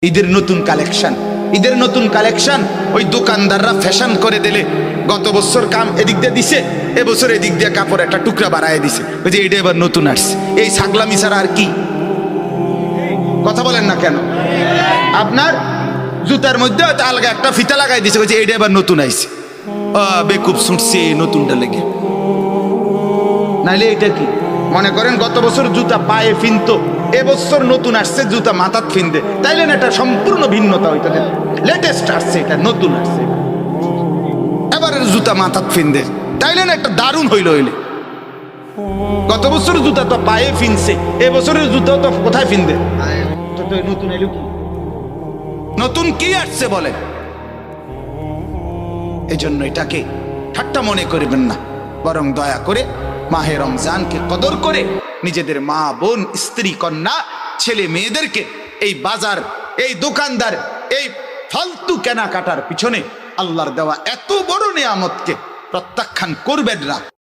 ঈদের নতুন কালেকশন, ঈদের নতুন কালেকশন ওই দোকানদাররা ফ্যাশন করে দিলে। গত বছর কাম এদিক দিয়ে দিছে, এবছর এদিক দিয়ে কাপড় একটা টুকরা বাড়ায় দিছে, ওই যে এটা এবার নতুন আসছে। এই ছাগলামি ছাড়া আর কি? কথা বলেন না কেন? আপনার জুতার মধ্যে আলগা একটা ফিতা লাগাই দিছে, ওই যে এটা এবার নতুন আইছে। বেকুব ছুটছে নতুনটা লেগে। নাইলে এটা কি মনে করেন গত বছর জুতা পায়ে ফিনতো, এবছর নতুন আসছে জুতা মাথাত ফিনতে, তাইলে না এটা সম্পূর্ণ ভিন্নতা হইতো। লেটেস্ট আসছে, এটা নতুন আসছে, এবারের জুতা মাথাত ফিনতে, তাইলে না একটা দারুণ হইলে। গত বছর জুতা তো পায়ে ফিনছে, এবছরের জুতাও তো কোথায় ফিনবে? নতুন এলো কি? নতুন কি আসছে বলেন? এই জন্য এটাকে ঠাট্টা মনে করবেন না, বরং দয়া করে মাহে রমজানকে কদর করে নিজেদের মা বোন স্ত্রী কন্যা ছেলে মেয়েদেরকে এই বাজার, এই দোকানদার, এই ফালতু কেনাকাটার পিছনে আল্লাহর দেওয়া এত বড় নিয়ামতকে প্রত্যাখ্যান করবেন না।